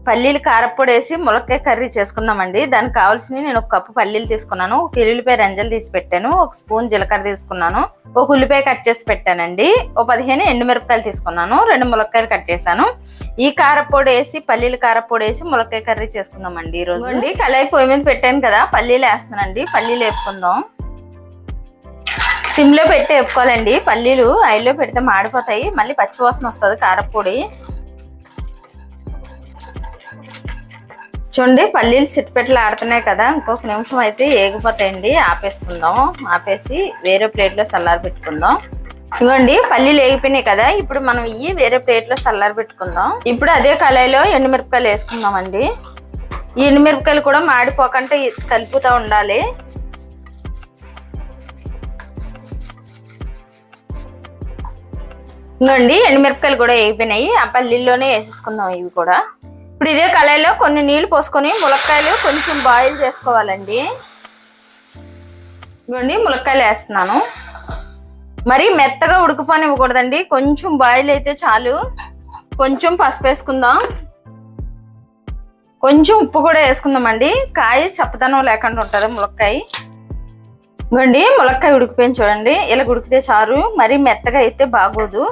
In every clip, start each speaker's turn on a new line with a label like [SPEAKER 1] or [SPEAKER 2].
[SPEAKER 1] పల్లీలు కారప్పొడి వేసి ములక్కాయ కర్రీ చేసుకుందామండి. దానికి కావాల్సినవి నేను ఒక కప్పు పల్లీలు తీసుకున్నాను, ఒక ఎల్లుల్లిపాయ రెంజలు తీసి పెట్టాను, ఒక స్పూన్ జీలకర్ర తీసుకున్నాను, ఒక ఉల్లిపాయ కట్ చేసి పెట్టానండి, ఒక 15 ఎండుమిరపకాయలు తీసుకున్నాను, 2 ములక్కాయలు కట్ చేశాను. ఈ కారప్పొడి వేసి పల్లీలు కారప్పొడి వేసి ములక్కాయ కర్రీ చేసుకుందామండి ఈ రోజు. అండి కళాయి పొయ్యి మీద పెట్టాను కదా, పల్లీలు వేస్తున్నానండి. పల్లీలు వేపుకుందాం. సిమ్లో పెట్టి వేపుకోవాలండి. పల్లీలు ఆయిల్లో పెడితే మాడిపోతాయి, మళ్ళీ పచ్చివాసన వస్తుంది కారప్పొడి. చూడండి పల్లీలు చిట్టుపెట్టలు ఆడుతున్నాయి కదా, ఇంకొక నిమిషం అయితే ఏగిపోతాయండి. ఆపేసుకుందాం. ఆపేసి వేరే ప్లేట్లో చల్లారి పెట్టుకుందాం. ఇవ్వండి పల్లీలు వేగిపోయినాయి కదా, ఇప్పుడు మనం ఇవి వేరే ప్లేట్లో చల్లారి పెట్టుకుందాం. ఇప్పుడు అదే కళాయిలో ఎండుమిరపకాయలు వేసుకుందామండి. ఈ ఎండుమిరపకాయలు కూడా మాడిపోకుండా కలుపుతూ ఉండాలి. ఇవ్వండి ఎండుమిరపకాయలు కూడా వేగిపోయినాయి, ఆ పల్లీల్లోనే వేసేసుకుందాం ఇవి కూడా. ఇప్పుడు ఇదే కళాయిలో కొన్ని నీళ్లు పోసుకొని ములక్కాయలు కొంచెం బాయిల్ చేసుకోవాలండి. ఇవ్వండి ములక్కాయలు వేస్తున్నాను. మరి మెత్తగా ఉడికిపోనివ్వకూడదండి, కొంచెం బాయిల్ అయితే చాలు. కొంచెం పసుపు వేసుకుందాం, కొంచెం ఉప్పు కూడా వేసుకుందామండి. కాయ చప్పదనం లేకుండా ఉంటుంది ములక్కాయ. ఇవ్వండి ములక్కాయ ఉడికిపోయింది చూడండి, ఇలా ఉడికితే చాలు. మరి మెత్తగా అయితే బాగోదు,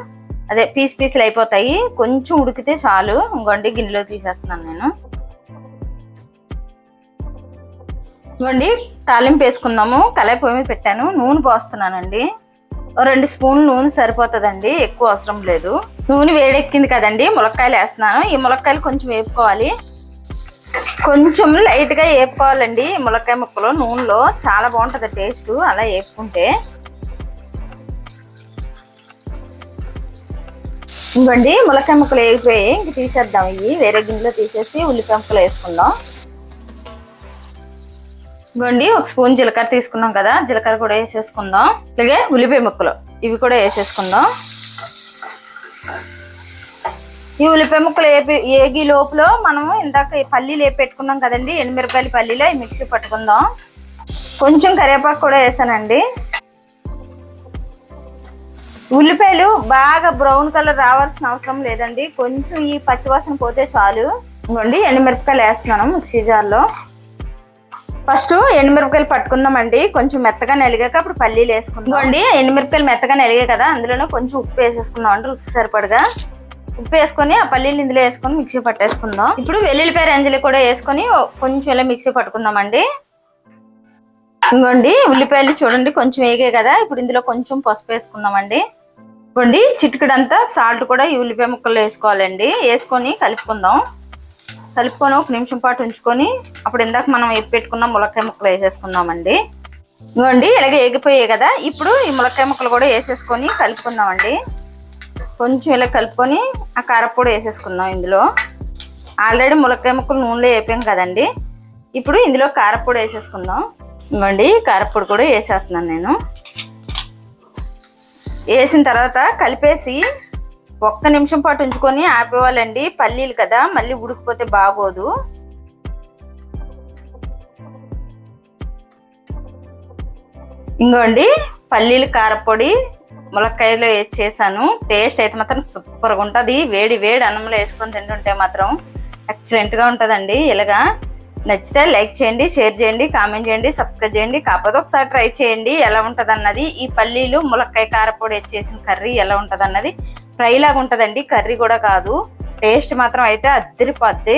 [SPEAKER 1] అదే పీసులు అయిపోతాయి. కొంచెం ఉడికితే చాలు. ఇంకోండి గిన్నెలో తీసేస్తున్నాను నేను. ఇంకోండి తాలింపు వేసుకుందాము. కళాయి పొయ్యి మీద పెట్టాను, నూనె పోస్తున్నానండి. 2 స్పూన్లు నూనె సరిపోతుందండి, ఎక్కువ అవసరం లేదు. నూనె వేడెక్కింది కదండి, ములక్కాయలు వేస్తున్నాను. ఈ ములక్కాయలు కొంచెం వేపుకోవాలి, కొంచెం లైట్గా వేపుకోవాలండి. ములక్కాయ ముక్కలు నూనెలో చాలా బాగుంటుంది టేస్ట్ అలా వేపుకుంటే. ఇంకోండి ములక్కాయ ముక్కలు వేగిపోయి ఇంక తీసేద్దాం. ఇవి వేరే గిన్నెలో తీసేసి ఉల్లిపాయ ముక్కలు వేసుకుందాం. ఇంకోండి ఒక స్పూన్ జీలకర్ర తీసుకున్నాం కదా, జీలకర్ర కూడా వేసేసుకుందాం. అలాగే ఉల్లిపాయ ముక్కలు ఇవి కూడా వేసేసుకుందాం. ఈ ఉల్లిపాయ ముక్కలు ఏగి లోపల మనము ఇందాక పల్లీలు వేపి పెట్టుకున్నాం కదండి, ఎండుమిరపకాయలు పల్లీలు అవి మిక్సీ పట్టుకుందాం. కొంచెం కరివేపాకు కూడా వేసానండి. ఉల్లిపాయలు బాగా బ్రౌన్ కలర్ రావాల్సిన అవసరం లేదండి, కొంచెం ఈ పచ్చివాసన పోతే చాలు. ఇవ్వండి ఎండుమిరపకాయలు వేస్తున్నాను మిక్సీ జార్లో. ఫస్ట్ ఎండుమిరపకాయలు పట్టుకుందామండి, కొంచెం మెత్తగా నలిగాక అప్పుడు పల్లీలు వేసుకుందాం. ఇవ్వండి ఎండుమిరపకాయలు మెత్తగా నలిగాయి కదా, అందులోనే కొంచెం ఉప్పు వేసేసుకుందాం అంటే రుచికి సరిపడగా. ఉప్పు వేసుకొని ఆ పల్లీలు ఇందులో వేసుకొని మిక్సీ పట్టేసుకుందాం. ఇప్పుడు వెల్లుల్లిపాయ రెంజలు కూడా వేసుకొని కొంచెం ఇలా మిక్సీ పట్టుకుందామండి. ఇంకోండి ఉల్లిపాయలు చూడండి కొంచెం వేగాయి కదా, ఇప్పుడు ఇందులో కొంచెం పసుపు వేసుకుందామండి. ఇంకోండి చిటికెడంతా సాల్ట్ కూడా ఈ ఉల్లిపాయ ముక్కలు వేసుకోవాలండి. వేసుకొని కలుపుకుందాం. కలుపుకొని 1 నిమిషం పాటు ఉంచుకొని అప్పుడు ఇందాక మనం వేసి పెట్టుకున్న ములక్కాయ ముక్కలు వేసేసుకుందామండి. ఇంకోండి ఇలాగే వేగిపోయాయి కదా, ఇప్పుడు ఈ ములక్కాయ ముక్కలు కూడా వేసేసుకొని కలుపుకుందామండి. కొంచెం ఇలా కలుపుకొని ఆ కారప్పొడి వేసేసుకుందాం. ఇందులో ఆల్రెడీ ములక్కాయ ముక్కలు నూనెలో వేపాం కదండి, ఇప్పుడు ఇందులో కారప్పొడి వేసేసుకుందాం. ఇంకోండి కారప్పొడి కూడా వేసేస్తున్నాను నేను. వేసిన తర్వాత కలిపేసి 1 నిమిషం పాటు ఉంచుకొని ఆపేవాళ్ళండి. పల్లీలు కదా మళ్ళీ ఉడికిపోతే బాగోదు. ఇంకోండి పల్లీలు కారప్పొడి ములక్కాయలో చేశాను. టేస్ట్ అయితే మాత్రం సూపర్గా ఉంటుంది. వేడి అన్నంలో వేసుకొని తింటుంటే మాత్రం ఎక్సలెంట్గా ఉంటుందండి. ఇలాగా నచ్చితే లైక్ చేయండి, షేర్ చేయండి, కామెంట్ చేయండి, సబ్స్క్రైబ్ చేయండి. కాకపోతే ఒకసారి ట్రై చేయండి ఎలా ఉంటుంది అన్నది. ఈ పల్లీలు ములక్కాయ కారప్పొడి చేసిన కర్రీ ఎలా ఉంటుంది అన్నది. ఫ్రై లాగా ఉంటుందండి, కర్రీ కూడా కాదు. టేస్ట్ మాత్రం అయితే అద్దరిపోద్ది.